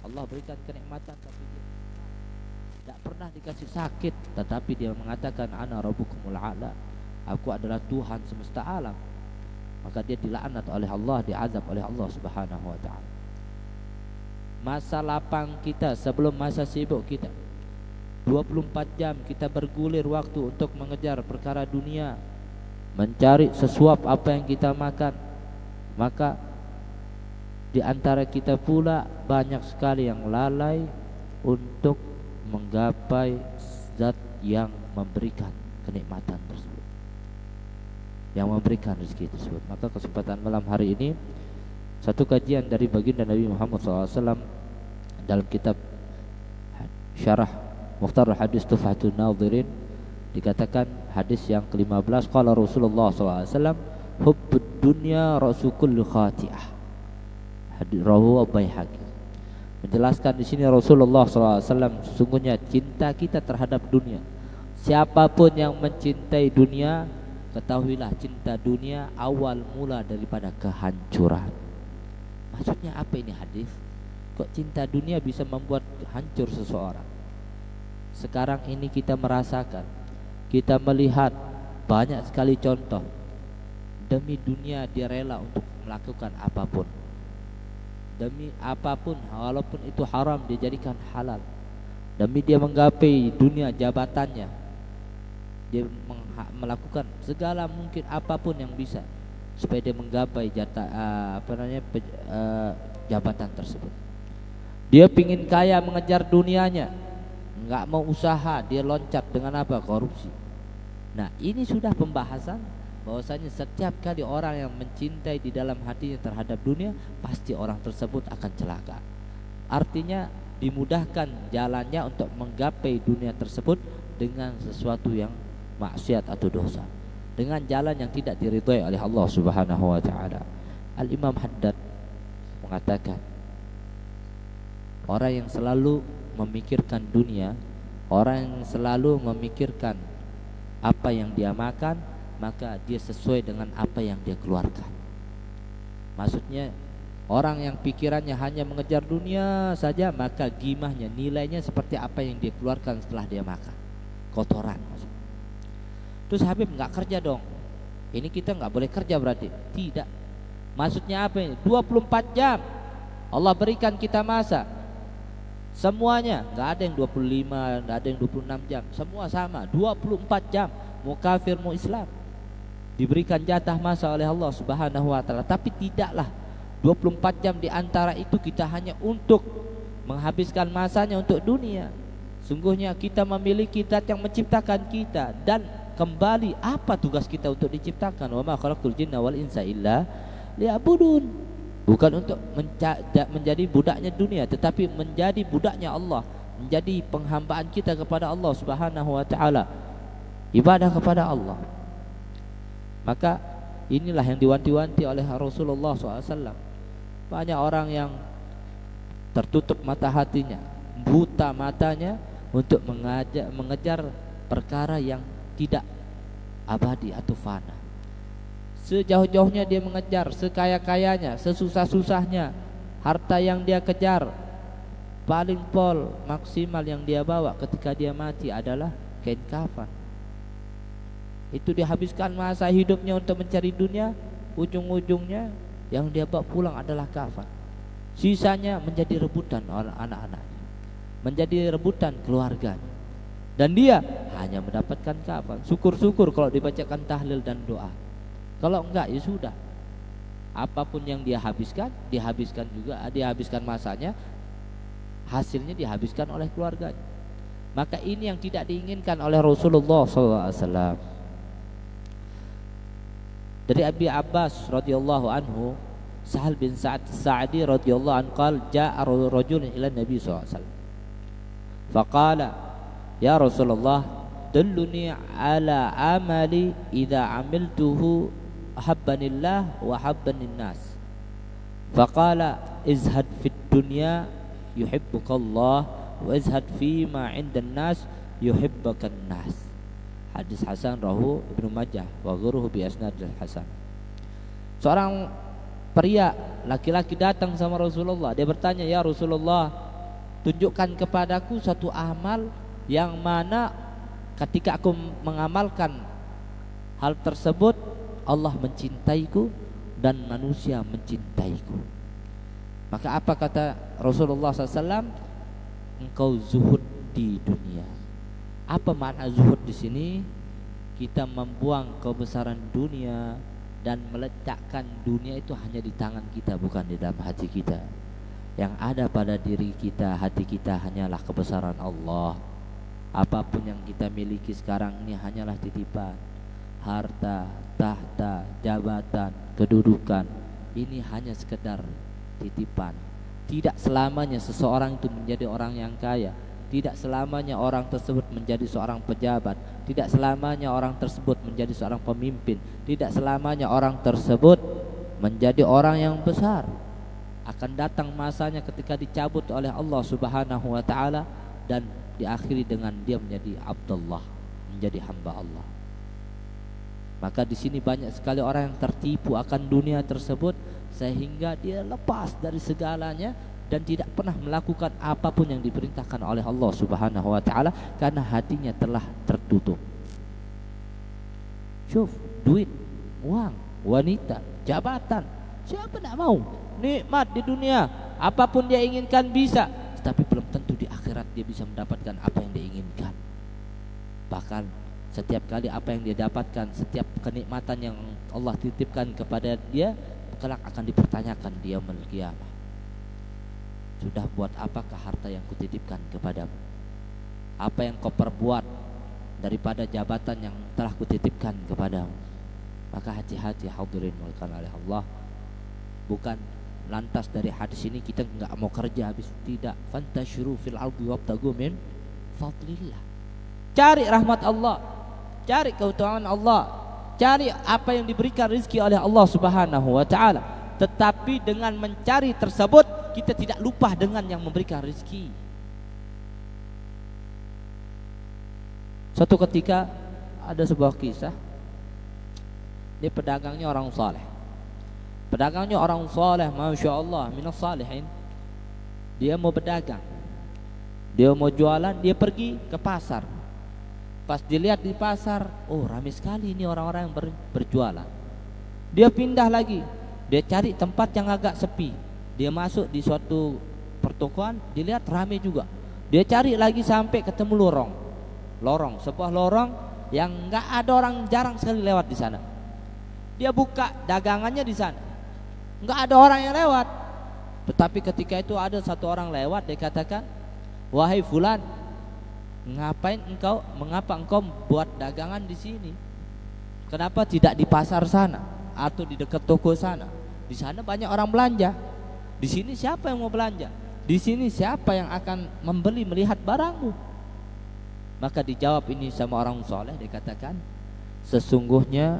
Allah berikan kenikmatan tapi dia tidak pernah dikasih sakit, tetapi dia mengatakan ana rabbukumul a'la, aku adalah Tuhan semesta alam. Maka dia dilaknat oleh Allah, diazab oleh Allah Subhanahu wa taala. Masa lapang kita sebelum masa sibuk kita, 24 jam kita bergulir waktu untuk mengejar perkara dunia, mencari sesuap apa yang kita makan. Maka di antara kita pula banyak sekali yang lalai untuk menggapai zat yang memberikan kenikmatan tersebut, yang memberikan rezeki tersebut. Maka kesempatan malam hari ini satu kajian dari baginda Nabi Muhammad SAW dalam kitab Syarah Mukhtarul Hadis Tuhfatul Nadhirin, dikatakan hadis yang ke-15, qala Rasulullah SAW, hubbud dunya ra'su kulli khati'ah. Hadis rawahu Baihaqi. Menjelaskan di sini Rasulullah SAW, sesungguhnya cinta kita terhadap dunia. Siapapun yang mencintai dunia, ketahuilah cinta dunia awal mula daripada kehancuran. Maksudnya apa ini hadis? Kok cinta dunia bisa membuat hancur seseorang? Sekarang ini kita merasakan, kita melihat banyak sekali contoh. Demi dunia dia rela untuk melakukan apapun. Demi apapun, walaupun itu haram, dia jadikan halal. Demi dia menggapai dunia jabatannya, dia melakukan segala mungkin apapun yang bisa supaya dia menggapai jabatan tersebut. Dia pingin kaya, mengejar dunianya, enggak mau usaha, dia loncat dengan apa? Korupsi. Nah, ini sudah pembahasan bahwasanya setiap kali orang yang mencintai di dalam hatinya terhadap dunia, pasti orang tersebut akan celaka. Artinya dimudahkan jalannya untuk menggapai dunia tersebut dengan sesuatu yang maksiat atau dosa, dengan jalan yang tidak diridhai oleh Allah Subhanahu wa taala. Al-Imam Haddad mengatakan, orang yang selalu memikirkan dunia, orang yang selalu memikirkan apa yang dia makan, maka dia sesuai dengan apa yang dia keluarkan. Maksudnya orang yang pikirannya hanya mengejar dunia saja, maka gimahnya, nilainya seperti apa yang dia keluarkan setelah dia makan, kotoran. Terus Habib nggak kerja dong, ini kita nggak boleh kerja berarti? Tidak. Maksudnya apa ini? 24 jam Allah berikan kita masa, semuanya, nggak ada yang 25, nggak ada yang 26 jam, semua sama 24 jam. Mau kafir mau Islam, diberikan jatah masa oleh Allah Subhanahu wa taala. Tapi tidaklah 24 jam di antara itu kita hanya untuk menghabiskan masanya untuk dunia. Sungguhnya kita memiliki zat yang menciptakan kita, dan kembali apa tugas kita untuk diciptakan? Wa ma khalaqtul jinna wal insa illa liya'budun. Bukan untuk menjadi budaknya dunia, tetapi menjadi budaknya Allah, menjadi penghambaan kita kepada Allah Subhanahu wa taala, ibadah kepada Allah. Maka inilah yang diwanti-wanti oleh Rasulullah SAW. Banyak orang yang tertutup mata hatinya, buta matanya untuk mengejar perkara yang tidak abadi atau fana. Sejauh-jauhnya dia mengejar, sekaya-kayanya, sesusah-susahnya, harta yang dia kejar, paling pol maksimal yang dia bawa ketika dia mati adalah kain kafan. Itu dihabiskan masa hidupnya untuk mencari dunia, ujung-ujungnya yang dia bawa pulang adalah kafan. Sisanya menjadi rebutan anak-anaknya, menjadi rebutan keluarganya, dan dia hanya mendapatkan kafan. Syukur-syukur kalau dibacakan tahlil dan doa. Kalau enggak ya sudah, apapun yang dia habiskan juga, dihabiskan masanya, hasilnya dihabiskan oleh keluarganya. Maka ini yang tidak diinginkan oleh Rasulullah SAW. Dari Abi Abbas radhiyallahu anhu, Sahal bin Sa'ad Sa'di radhiyallahu anhu qala ja'a rajulun ila Nabi sallallahu alaihi wasallam faqala ya Rasulullah dulluni ala amali idza amiltuhu ahabbanillah wa habbanin nas. Faqala izhad fid dunya yuhibbukallah wa izhad fi ma 'indan nas yuhibbukan nas. Hadis hasan rawahu Ibnu Majah wa ghairuhu bi asnadil hasan. Seorang pria laki-laki datang sama Rasulullah, dia bertanya, ya Rasulullah, tunjukkan kepadaku satu amal yang mana ketika aku mengamalkan hal tersebut Allah mencintaiku dan manusia mencintaiku. Maka apa kata Rasulullah SAW? Engkau zuhud di dunia. Apa makna zuhud di sini? Kita membuang kebesaran dunia dan meletakkan dunia itu hanya di tangan kita, bukan di dalam hati kita. Yang ada pada diri kita, hati kita hanyalah kebesaran Allah. Apapun yang kita miliki sekarang ini hanyalah titipan. Harta, tahta, jabatan, kedudukan, ini hanya sekedar titipan. Tidak selamanya seseorang itu menjadi orang yang kaya. Tidak selamanya orang tersebut menjadi seorang pejabat. Tidak selamanya orang tersebut menjadi seorang pemimpin. Tidak selamanya orang tersebut menjadi orang yang besar. Akan datang masanya ketika dicabut oleh Allah Subhanahu wa taala dan diakhiri dengan dia menjadi Abdullah, menjadi hamba Allah. Maka di sini banyak sekali orang yang tertipu akan dunia tersebut sehingga dia lepas dari segalanya dan tidak pernah melakukan apapun yang diperintahkan oleh Allah Subhanahu wa taala karena hatinya telah tertutup. Syuf, duit, uang, wanita, jabatan, siapa tidak mau? Nikmat di dunia, apapun dia inginkan bisa, tetapi belum tentu di akhirat dia bisa mendapatkan apa yang dia inginkan. Bahkan setiap kali apa yang dia dapatkan, setiap kenikmatan yang Allah titipkan kepada dia, kelak akan dipertanyakan dia yaumul qiyamah. Sudah buat apakah harta yang kutitipkan kepadamu? Apa yang kau perbuat daripada jabatan yang telah kutitipkan kepadamu? Maka hati-hati hadirin muliakan oleh Allah. Bukan lantas dari hadis ini kita enggak mau kerja habis, tidak. Fantashiru fil ardi wabtagu min fadlillah. Cari rahmat Allah, cari keutamaan Allah, cari apa yang diberikan rezeki oleh Allah Subhanahu wa taala. Tetapi dengan mencari tersebut kita tidak lupa dengan yang memberikan rezeki. Suatu ketika ada sebuah kisah, dia pedagangnya orang saleh. Pedagangnya orang saleh, masya Allah, minas salihin. Dia mau berdagang, dia mau jualan, dia pergi ke pasar. Pas dilihat di pasar, oh ramai sekali ini orang-orang yang berjualan. Dia pindah lagi, dia cari tempat yang agak sepi. Dia masuk di suatu pertokoan, dilihat ramai juga. Dia cari lagi sampai ketemu lorong, sebuah lorong yang enggak ada orang, jarang sekali lewat di sana. Dia buka dagangannya di sana, enggak ada orang yang lewat. Tetapi ketika itu ada satu orang lewat, dia katakan, wahai fulan, mengapa engkau buat dagangan di sini? Kenapa tidak di pasar sana atau di dekat toko sana? Di sana banyak orang belanja. Di sini siapa yang mau belanja? Di sini siapa yang akan membeli melihat barangmu? Maka dijawab ini sama orang soleh, dia katakan, sesungguhnya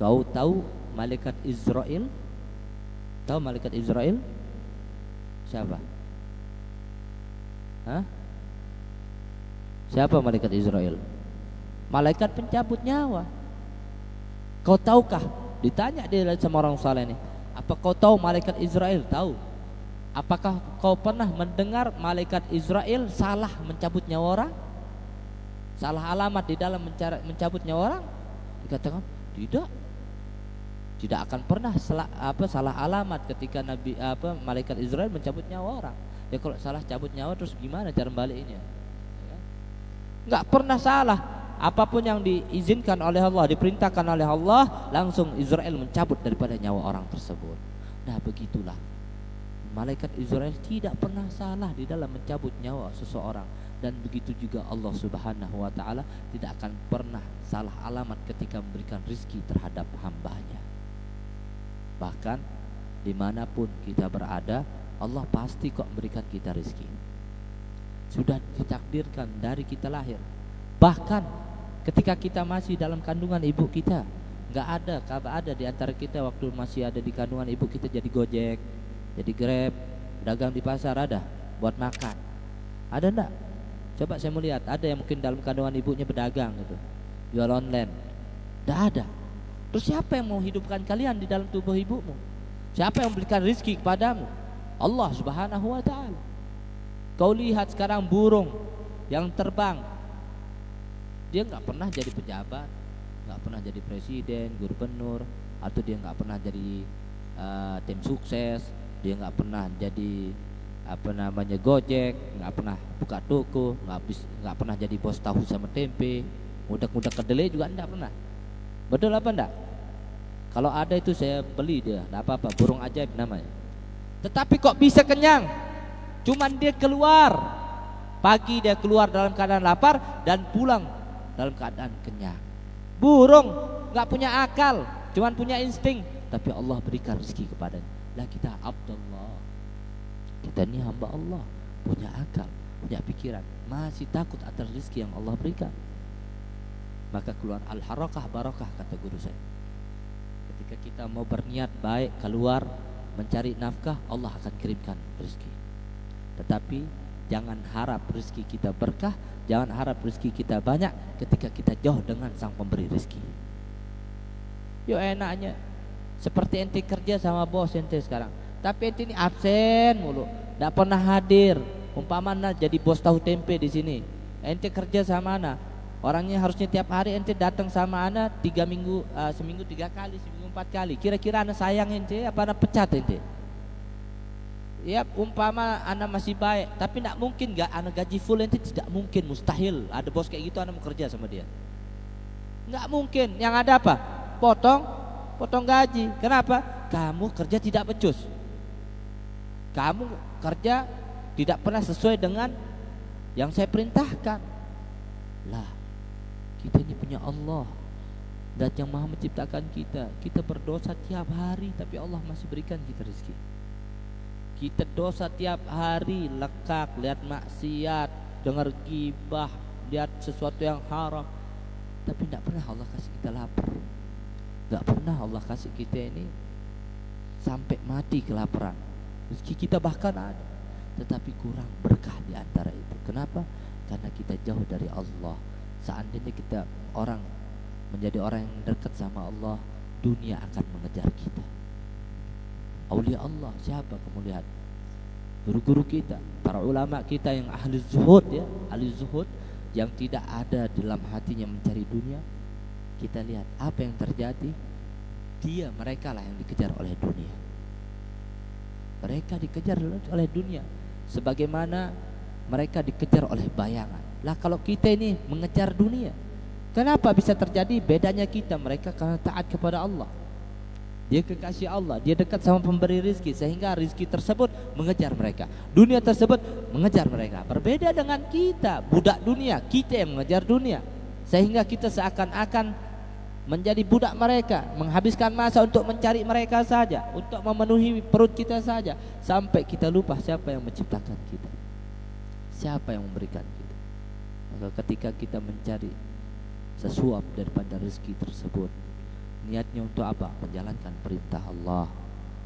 kau tahu malaikat Israel? Tahu malaikat Israel? Siapa? Hah? Siapa malaikat Israel? Malaikat pencabut nyawa. Kau tahukah? Ditanya dia sama orang saleh ini, apa kau tahu malaikat Israel? Tahu. Apakah kau pernah mendengar malaikat Israel salah mencabut nyawa orang? Salah alamat di dalam mencabut nyawa orang? Dikatakan tidak. Tidak akan pernah salah alamat ketika malaikat Israel mencabut nyawa orang. Ya kalau salah cabut nyawa terus gimana cara baliknya? Enggak pernah salah. Apapun yang diizinkan oleh Allah, diperintahkan oleh Allah, langsung Israel mencabut daripada nyawa orang tersebut. Nah begitulah, malaikat Israel tidak pernah salah di dalam mencabut nyawa seseorang. Dan begitu juga Allah Subhanahu wa ta'ala tidak akan pernah salah alamat ketika memberikan rizki terhadap hambanya. Bahkan dimanapun kita berada, Allah pasti kok memberikan kita rizki. Sudah ditakdirkan dari kita lahir. Bahkan ketika kita masih dalam kandungan ibu kita, nggak ada di antara kita waktu masih ada di kandungan ibu kita jadi Gojek, jadi Grab, dagang di pasar, ada buat makan. Ada enggak? Coba saya mau lihat, ada yang mungkin dalam kandungan ibunya berdagang gitu, jual online. Enggak ada. Terus siapa yang mau hidupkan kalian di dalam tubuh ibumu? Siapa yang memberikan rezeki kepadamu? Allah Subhanahu wa ta'ala. Kau lihat sekarang burung yang terbang, dia nggak pernah jadi pejabat, nggak pernah jadi presiden, gubernur, atau dia nggak pernah jadi tim sukses, dia nggak pernah jadi Gojek, nggak pernah buka toko, nggak pernah jadi bos tahu sama tempe, ngudak-ngudak kedelai juga nggak pernah. Betul apa enggak? Kalau ada itu saya beli dia, nggak apa-apa, burung ajaib namanya. Tetapi kok bisa kenyang? Cuman dia keluar pagi, dia keluar dalam keadaan lapar dan pulang dalam keadaan kenyang. Burung nggak punya akal, cuman punya insting, tapi Allah berikan rezeki kepadanya. Lah kita Abdullah, kita ini hamba Allah, punya akal, punya pikiran, masih takut atas rezeki yang Allah berikan. Maka keluar al-harakah barakah, kata guru saya. Ketika kita mau berniat baik keluar mencari nafkah, Allah akan kirimkan rezeki. Tetapi jangan harap rezeki kita berkah, jangan harap rezeki kita banyak ketika kita jauh dengan sang pemberi rezeki. Yuk enaknya seperti ente kerja sama bos ente sekarang, tapi ente ini absen mulu, tidak pernah hadir. Umpamanya jadi bos tahu tempe di sini, ente kerja sama ana, orangnya harusnya tiap hari ente datang sama ana 3 minggu, seminggu 3 kali, seminggu 4 kali. Kira-kira ana sayang ente apa ana pecat ente? Ya umpama anak masih baik, tapi tidak mungkin gak anak gaji full ente, tidak mungkin, mustahil ada bos kayak gitu anak mau kerja sama dia, nggak mungkin. Yang ada apa? Potong gaji. Kenapa? Kamu kerja tidak becus, kamu kerja tidak pernah sesuai dengan yang saya perintahkan. Lah kita ini punya Allah dan yang maha menciptakan kita. Kita berdosa tiap hari, tapi Allah masih berikan kita rezeki. Kita dosa tiap hari, lekak, lihat maksiat, dengar gibah, lihat sesuatu yang haram, tapi tidak pernah Allah kasih kita lapar. Tidak pernah Allah kasih kita ini sampai mati kelaparan. Rezeki kita bahkan ada, tetapi kurang berkah di antara itu. Kenapa? Karena kita jauh dari Allah. Seandainya kita menjadi orang yang dekat sama Allah, dunia akan mengejar kita. Aulia Allah, siapa kamu lihat? Guru-guru kita, para ulama kita yang ahli zuhud, ya, ahli zuhud yang tidak ada dalam hatinya mencari dunia. Kita lihat apa yang terjadi. Mereka lah yang dikejar oleh dunia. Mereka dikejar oleh dunia, sebagaimana mereka dikejar oleh bayangan. Lah kalau kita ini mengejar dunia, kenapa bisa terjadi? Bedanya kita, mereka karena taat kepada Allah. Dia kekasih Allah, dia dekat sama pemberi rizki, sehingga rizki tersebut mengejar mereka, dunia tersebut mengejar mereka. Berbeda dengan kita, budak dunia, kita yang mengejar dunia, sehingga kita seakan-akan menjadi budak mereka, menghabiskan masa untuk mencari mereka saja, untuk memenuhi perut kita saja, sampai kita lupa siapa yang menciptakan kita, siapa yang memberikan kita. Maka ketika kita mencari sesuap daripada rezeki tersebut, niatnya untuk apa? Menjalankan perintah Allah.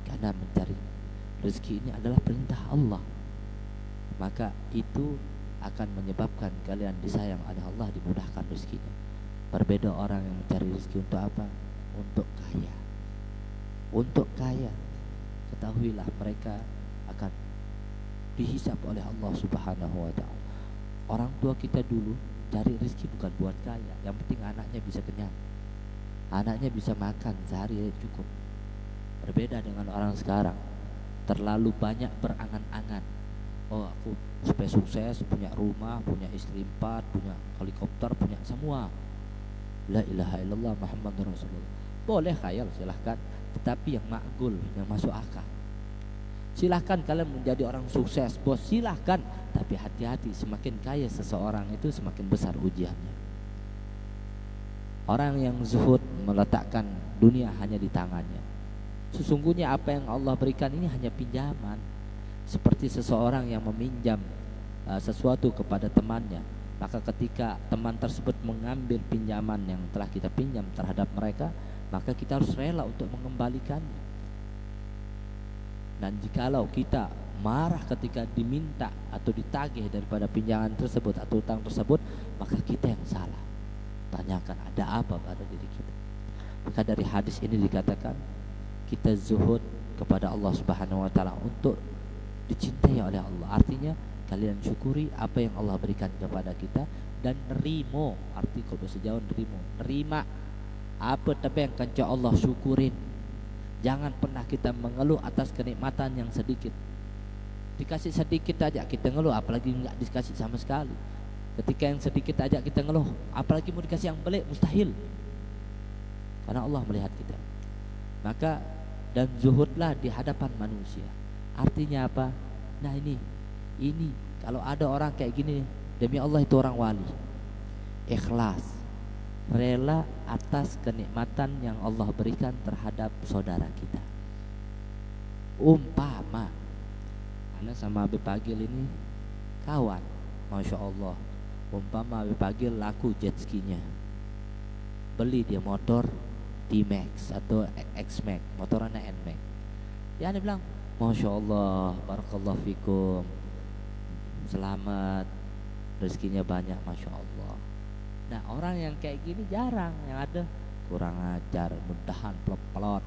Karena mencari rezeki ini adalah perintah Allah, maka itu akan menyebabkan kalian disayang oleh Allah, dimudahkan rezekinya. Berbeda orang yang mencari rezeki untuk apa? Untuk kaya. Untuk kaya, ketahuilah mereka akan dihisab oleh Allah Subhanahu wa ta'ala. Orang tua kita dulu cari rezeki bukan buat kaya, yang penting anaknya bisa kenyang, anaknya bisa makan sehari cukup. Berbeda dengan orang sekarang, terlalu banyak berangan-angan. Oh aku supaya sukses, punya rumah, punya istri 4, punya helikopter, punya semua. La ilaha illallah Muhammadur Rasulullah. Boleh khayal, silahkan, tetapi yang makgul, yang masuk akal. Silahkan kalian menjadi orang sukses, bos, silahkan, tapi hati-hati, semakin kaya seseorang itu semakin besar ujiannya. Orang yang zuhud meletakkan dunia hanya di tangannya. Sesungguhnya apa yang Allah berikan ini hanya pinjaman. Seperti seseorang yang meminjam sesuatu kepada temannya, maka ketika teman tersebut mengambil pinjaman yang telah kita pinjam terhadap mereka, maka kita harus rela untuk mengembalikannya. Dan jikalau kita marah ketika diminta atau ditagih daripada pinjaman tersebut atau utang tersebut, maka kita yang salah. Tanyakan ada apa pada diri kita. Maka dari hadis ini dikatakan kita zuhud kepada Allah Subhanahu wa ta'ala untuk dicintai oleh Allah. Artinya kalian syukuri apa yang Allah berikan kepada kita dan nerimo. Arti kalau bahasa Jawa nerimo, nerima apa tapi yang kanca Allah syukurin. Jangan pernah kita mengeluh atas kenikmatan yang sedikit. Dikasih sedikit aja kita ngeluh, apalagi nggak dikasih sama sekali. Ketika yang sedikit aja kita ngeluh, apalagi mau dikasih yang belik, mustahil. Karena Allah melihat kita. Maka dan zuhudlah di hadapan manusia. Artinya apa? Nah ini kalau ada orang kayak gini, demi Allah itu orang wali. Ikhlas, rela atas kenikmatan yang Allah berikan terhadap saudara kita. Umpama Ana sama Habib Pagil ini kawan, Masya Allah. Umpama Habib Pagil laku jet skinya, beli dia motor D-Max atau X-Max, motorannya N-Max. Ya Ana bilang, Masya Allah, barakallahu fikum, selamat, rezekinya banyak, Masya Allah. Nah orang yang kayak gini jarang, yang ada kurang ajar, mudahan, pelot-pelot.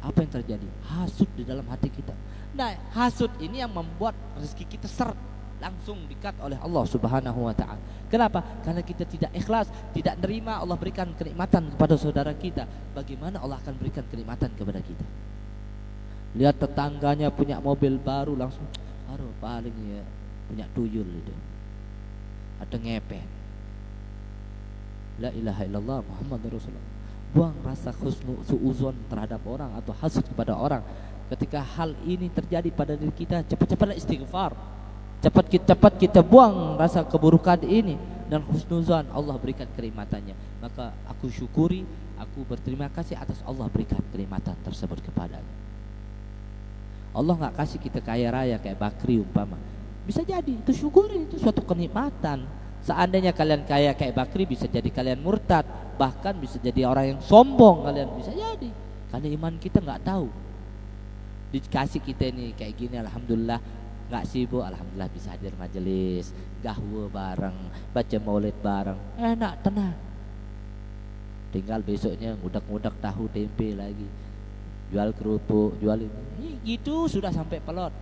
Apa yang terjadi? Hasud di dalam hati kita. Nah hasud ini yang membuat rezeki kita seret, langsung dikat oleh Allah Subhanahu wa ta'ala. Kenapa? Karena kita tidak ikhlas, tidak nerima Allah berikan kenikmatan kepada saudara kita. Bagaimana Allah akan berikan kenikmatan kepada kita? Lihat tetangganya punya mobil baru, langsung aduh paling ya punya tuyul itu, ada ngepet. La ilaha illallah Muhammadur Rasulullah. Buang rasa suuzon terhadap orang atau hasud kepada orang. Ketika hal ini terjadi pada diri kita, cepat-cepatlah istighfar. Cepat kita buang rasa keburukan ini dan husnuzon, Allah berikan kenikmatannya. Maka aku syukuri, aku berterima kasih atas Allah berikan kenikmatan tersebut kepadanya. Allah nggak kasih kita kaya raya kayak Bakri umpama. Bisa jadi itu syukuri, itu suatu kenikmatan. Seandainya kalian kaya kayak Bakri, bisa jadi kalian murtad, bahkan bisa jadi orang yang sombong kalian, bisa jadi. Karena iman kita nggak tahu. Dikasih kita ini kayak gini, alhamdulillah, nggak sibuk, alhamdulillah bisa hadir majelis, gahwa bareng, baca maulid bareng, enak tenang. Tinggal besoknya ngudak-ngudak tahu tempe lagi, jual kerupuk, jual ini, gitu sudah sampai pelot.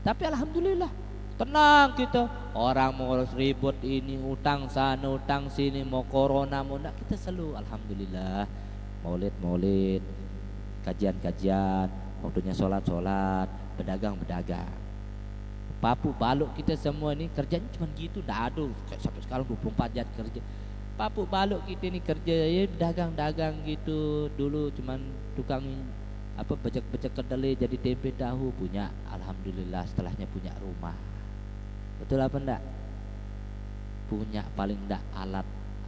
Tapi alhamdulillah tenang kita. Orang mau ribut ini, utang sana, utang sini, mau corona, mau nak, kita selalu alhamdulillah. Maulid, kajian, waktunya sholat, berdagang. Papu baluk kita semua ini kerjanya cuma gitu, ndak ada kayak sampai sekarang 24 jam kerja. Papu baluk kita ini kerja ya dagang gitu. Dulu cuman tukang apa becek kedelai jadi tempe tahu punya, alhamdulillah setelahnya punya rumah. Betul apa enggak? Punya paling enggak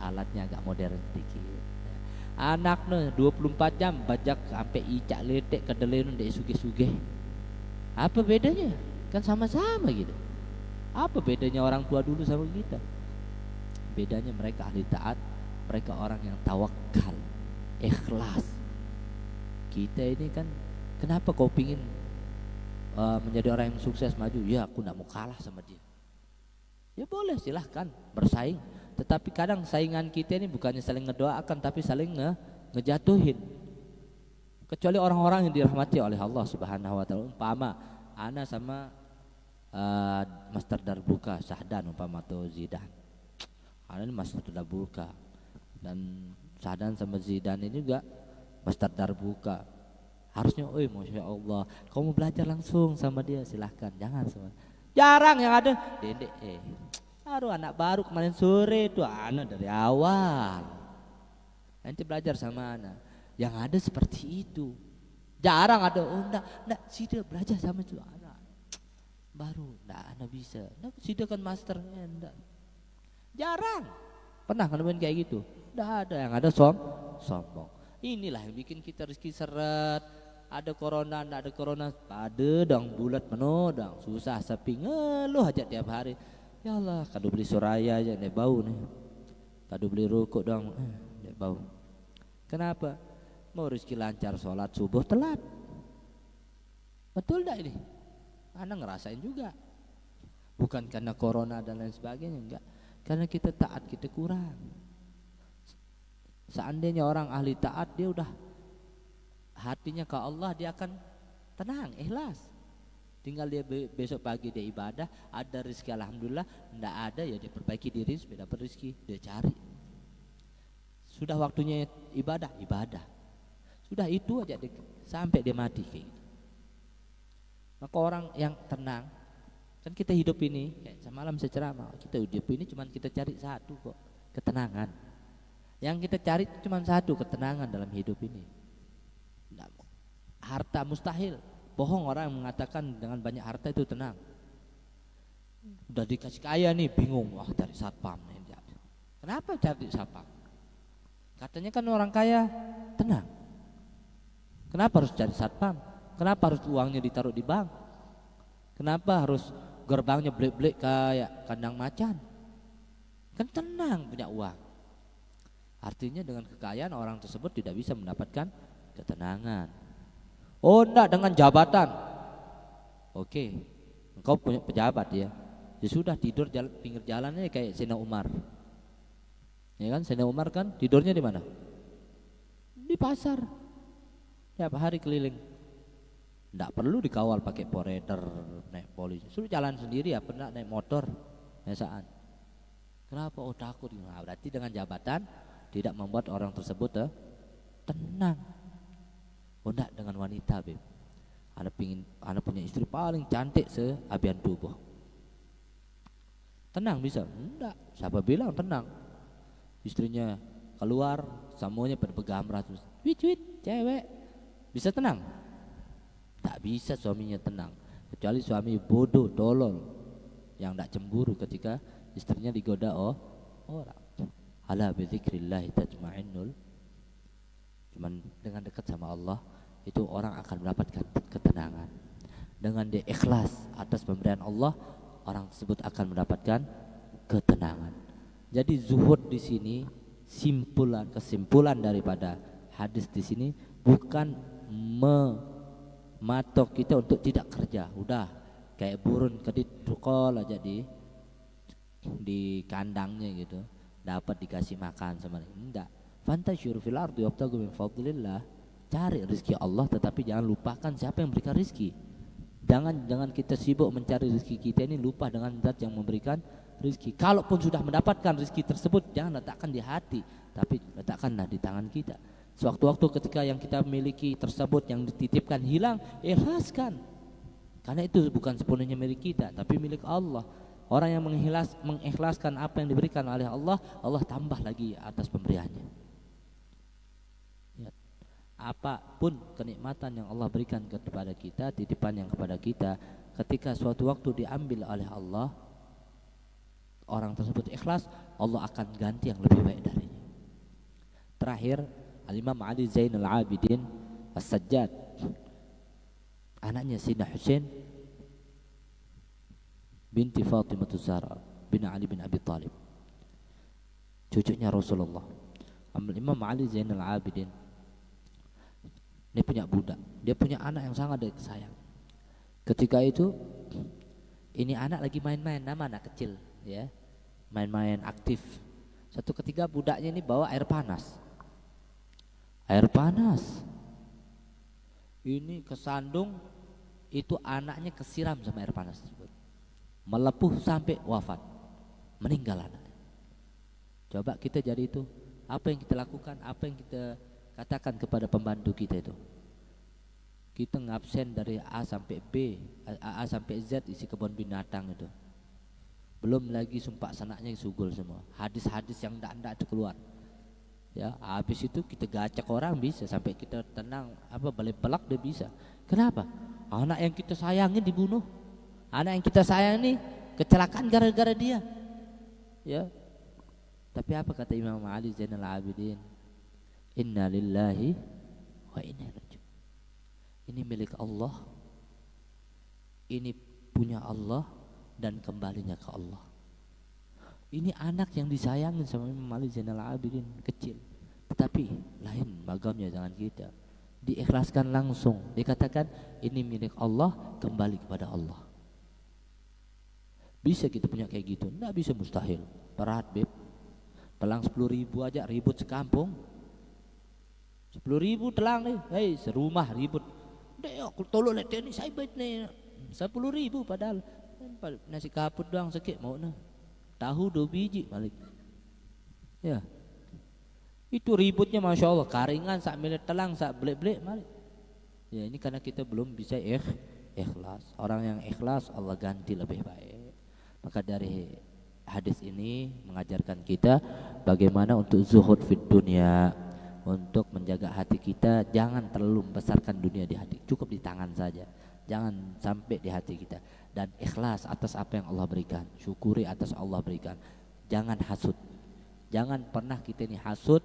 alatnya agak modern sedikit. Anaknya 24 jam bajak sampai icak letek kedelai nu ndek sugih-sugih. Apa bedanya? Kan sama-sama gitu. Apa bedanya orang tua dulu sama kita? Bedanya mereka ahli taat, mereka orang yang tawakal, ikhlas. Kita ini kan, kenapa kau pingin menjadi orang yang sukses maju? Ya aku gak mau kalah sama dia. Ya boleh, silahkan bersaing. Tetapi kadang saingan kita ini bukannya saling ngedoakan, tapi saling ngejatuhin. Kecuali orang-orang yang dirahmati oleh Allah Subhanahu wa ta'ala. Umpama ana sama Master Darbuka, Sahdan umpama atau Zidan. Ana ini Master Darbuka, dan Sahdan sama Zidan ini juga Master Darbuka. Harusnya, masya Allah, kamu belajar langsung sama dia, silahkan, jangan sama. Jarang yang ada, Dendek, aduh anak baru kemarin sore tuh, anak dari awal. Nanti belajar sama anak. Yang ada seperti itu. Jarang ada, enggak, sida belajar sama itu anak. Baru, enggak, anak bisa. Enggak, sida kan masternya, enggak. Jarang. Pernah nemuin kayak gitu? Enggak ada, yang ada sombong. Inilah yang bikin kita rezeki seret. Ada corona, enggak ada corona, pada dong bulat penuh dong, susah sepi, ngeluh aja tiap hari. Ya Allah, kado beli Soraya aja nih bau nih. Kado beli rokok dong, nih bau. Kenapa? Mau rezeki lancar, sholat subuh telat. Betul enggak ini? Anda ngerasain juga. Bukan karena corona dan lain sebagainya, enggak. Karena kita taat, kita kurang. Seandainya orang ahli taat, dia udah hatinya ke Allah, dia akan tenang, ikhlas. Tinggal dia besok pagi dia ibadah, ada rezeki alhamdulillah, enggak ada ya dia perbaiki diri supaya dapat rezeki, dia cari. Sudah waktunya ibadah, ibadah. Sudah itu aja sampai dia mati kayak gitu. Maka orang yang tenang, kan kita hidup ini kayak semalam saya ceramah, kita hidup ini cuma kita cari satu kok, ketenangan. Yang kita cari cuma satu, ketenangan dalam hidup ini. Harta mustahil. Bohong orang yang mengatakan dengan banyak harta itu tenang. Udah dikasih kaya nih bingung, wah cari satpam. Kenapa cari satpam? Katanya kan orang kaya tenang. Kenapa harus cari satpam? Kenapa harus uangnya ditaruh di bank? Kenapa harus gerbangnya blek-blek kayak kandang macan? Kan tenang punya uang. Artinya dengan kekayaan orang tersebut tidak bisa mendapatkan ketenangan. Oh enggak, dengan jabatan. Oke, engkau punya pejabat ya. Ya sudah, tidur pinggir jalannya kayak Sayyidina Umar. Ya kan, Sayyidina Umar kan tidurnya di mana? Di pasar. Tiap hari keliling. Enggak perlu dikawal pakai porter, naik polisi. Suruh jalan sendiri ya, pernah naik motor biasaan. Kenapa? Oh takut. Nah, berarti dengan jabatan tidak membuat orang tersebut tenang. Oh enggak, dengan wanita beb. Anak punya istri paling cantik se-abian tubuh. Tenang bisa? Enggak. Siapa bilang tenang? Istrinya keluar semuanya berpegang ratus. Wit cewek. Bisa tenang? Tak bisa suaminya tenang. Kecuali suami bodoh, tolol, yang enggak cemburu ketika istrinya digoda orang. Ala bi dzikrillah tatma'innul. Cuman dengan dekat sama Allah itu orang akan mendapatkan ketenangan. Dengan dia ikhlas atas pemberian Allah, orang tersebut akan mendapatkan ketenangan. Jadi zuhud di sini kesimpulan daripada hadis di sini bukan mematok kita untuk tidak kerja. Udah kayak burung kedit tukol aja di kandangnya gitu, dapat dikasih makan sama enggak. Fantasyiru fil ardi wabtaghu min fadlillah. Cari rezeki Allah, tetapi jangan lupakan siapa yang memberikan rezeki. Jangan kita sibuk mencari rezeki kita ini, lupa dengan zat yang memberikan rezeki. Kalaupun sudah mendapatkan rezeki tersebut, jangan letakkan di hati, tapi letakkanlah di tangan kita. Sewaktu-waktu ketika yang kita miliki tersebut yang dititipkan hilang, ikhlaskan. Karena itu bukan sepenuhnya milik kita, tapi milik Allah. Orang yang mengikhlaskan apa yang diberikan oleh Allah, Allah tambah lagi atas pemberiannya. Apapun kenikmatan yang Allah berikan kepada kita, titipan yang kepada kita, ketika suatu waktu diambil oleh Allah, orang tersebut ikhlas, Allah akan ganti yang lebih baik darinya. Terakhir, Al-Imam Ali Zainal Abidin As-Sajjad, anaknya Sayyidina Husain binti Fatimah Zahra bin Ali bin Abi Thalib, cucunya Rasulullah. Al-Imam Ali Zainal Abidin dia punya budak, dia punya anak yang sangat dia sayang. Ketika itu ini anak lagi main-main, nama anak kecil ya, main-main aktif. Satu ketika budaknya ini bawa air panas. Ini kesandung, itu anaknya kesiram sama air panas tersebut, melepuh sampai wafat, meninggal anaknya. Coba kita jadi itu, apa yang kita lakukan, apa yang kita katakan kepada pembantu kita itu? Kita ngabsen dari A sampai B, A sampai Z isi kebun binatang itu. Belum lagi sumpah sanaknya sugul semua. Hadis-hadis yang ndak itu keluar. Ya, habis itu kita gacak orang bisa sampai kita tenang balik pelak dia bisa. Kenapa? Anak yang kita sayangi dibunuh. Anak yang kita sayangi kecelakaan gara-gara dia. Ya. Tapi apa kata Imam Ali Zainal Abidin? Inna lillahi wa inna ilaihi raji'un. Ini milik Allah, ini punya Allah dan kembalinya ke Allah. Ini anak yang disayangin sama Imam Ali Zainal Abidin kecil, tetapi lain magamnya dengan kita, diikhlaskan langsung, dikatakan ini milik Allah, kembali kepada Allah. Bisa kita punya kayak gitu? Nggak bisa, mustahil. Berat beb, telang 10.000 aja ribut sekampung. 10.000 telang nih, hei serumah ribut. Dek aku tolong lihat ini saya baik nih. 10.000 padahal nasi kaput doang sikit mau nah. Tahu 2 biji balik. Ya. Itu ributnya Masya Allah, karingan sak milet telang sak belek-belek balik. Ya ini karena kita belum bisa ikhlas. Orang yang ikhlas Allah ganti lebih baik. Maka dari hadis ini mengajarkan kita bagaimana untuk zuhud fid dunia, untuk menjaga hati kita, jangan terlalu membesarkan dunia di hati, cukup di tangan saja, jangan sampai di hati kita, dan ikhlas atas apa yang Allah berikan, syukuri atas Allah berikan, jangan hasud, jangan pernah kita ini hasud.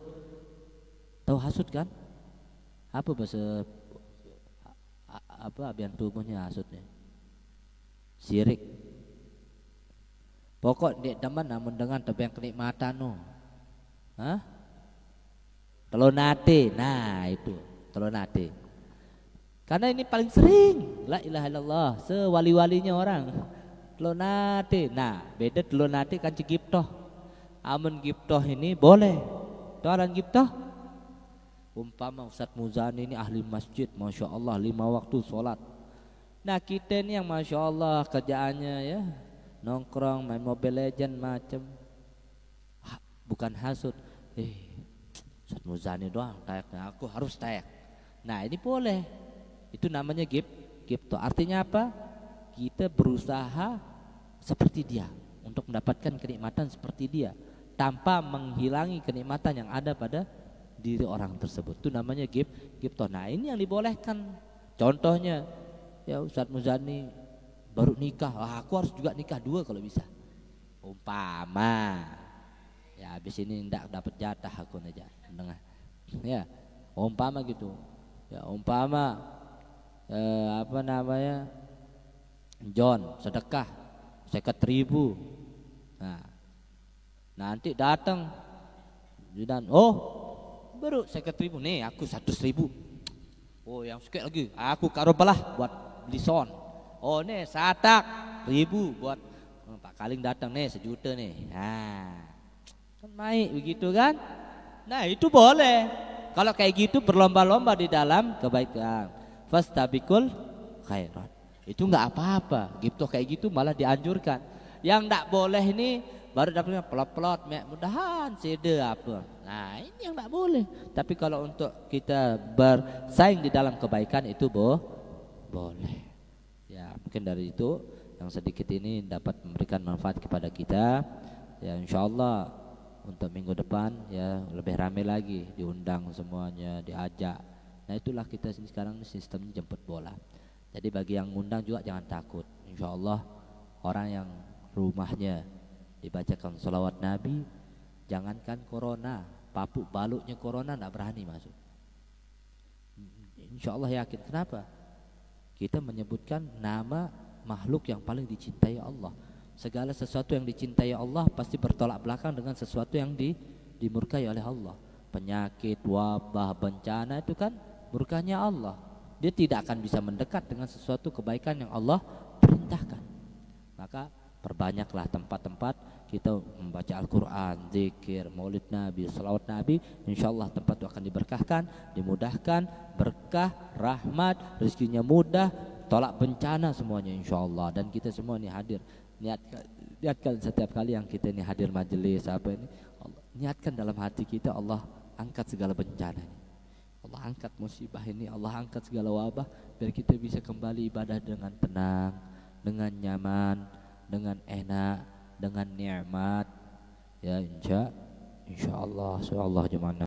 Tahu hasud kan? Apa bahasa apa abian tubuhnya hasudnya? Syirik. Pokok dek teman namun dengan tebang kenikmatan no. Hah? Telonate. Nah, itu, telonate. Karena ini paling sering, la ilaha illallah, sewali-walinya orang. Telonate. Nah, beda telonate kan cigiptoh. Amun giptoh ini boleh. Orang giptoh. Umpama Ustadz Muzani ini ahli masjid, Masya Allah 5 waktu sholat. Nah kita ini yang Masya Allah kerjaannya ya nongkrong, main Mobile Legend macem, bukan hasud. Ustadz Muzani doang tayaknya, aku harus tayak. Nah ini boleh, itu namanya gipto. Artinya apa? Kita berusaha seperti dia untuk mendapatkan kenikmatan seperti dia, tanpa menghilangi kenikmatan yang ada pada diri orang tersebut. Itu namanya gipto. Nah ini yang dibolehkan. Contohnya ya Ustadz Muzani baru nikah, aku harus juga nikah 2 kalau bisa. Umpama ya habis ini ndak dapat jatah aku aja dengar. Ya umpama gitu. Ya umpama apa namanya, John sedekah 50.000. Nah nanti datang dan baru 50.000 nih, aku 100.000. Oh yang suka lagi, aku karobalah buat beli son. Oh nih 100.000 buat Pak Kaling datang nih 1 juta nih. Nah kan naik begitu kan. Nah itu boleh. Kalau kayak gitu berlomba-lomba di dalam kebaikan. Fastabikul khairat. Itu nggak apa-apa. Gitu kayak gitu malah dianjurkan. Yang nggak boleh ini baru dapatnya pelot-pelot, mudahan sede apa. Nah ini yang nggak boleh. Tapi kalau untuk kita bersaing di dalam kebaikan itu boleh. Ya mungkin dari itu yang sedikit ini dapat memberikan manfaat kepada kita. Ya insya Allah untuk minggu depan ya lebih ramai lagi, diundang semuanya, diajak. Nah itulah kita sekarang sistemnya jemput bola. Jadi bagi yang ngundang juga jangan takut. Insya Allah orang yang rumahnya dibacakan sholawat Nabi, jangankan corona, papuk baluknya corona tidak berani masuk. Insya Allah yakin. Kenapa? Kita menyebutkan nama makhluk yang paling dicintai Allah. Segala sesuatu yang dicintai Allah pasti bertolak belakang dengan sesuatu yang dimurkai oleh Allah. Penyakit, wabah, bencana itu kan murkanya Allah. Dia tidak akan bisa mendekat dengan sesuatu kebaikan yang Allah perintahkan. Maka perbanyaklah tempat-tempat kita membaca Al-Quran, zikir, maulid Nabi, salawat Nabi. InsyaAllah tempat itu akan diberkahkan, dimudahkan, berkah, rahmat, rezekinya mudah, tolak bencana semuanya InsyaAllah. Dan kita semua ini hadir, niatkan setiap kali yang kita ini hadir majelis apa ini, Allah, niatkan dalam hati kita, Allah angkat segala bencana ini, Allah angkat musibah ini, Allah angkat segala wabah, biar kita bisa kembali ibadah dengan tenang, dengan nyaman, dengan enak, dengan nikmat ya insya Allah jemaah.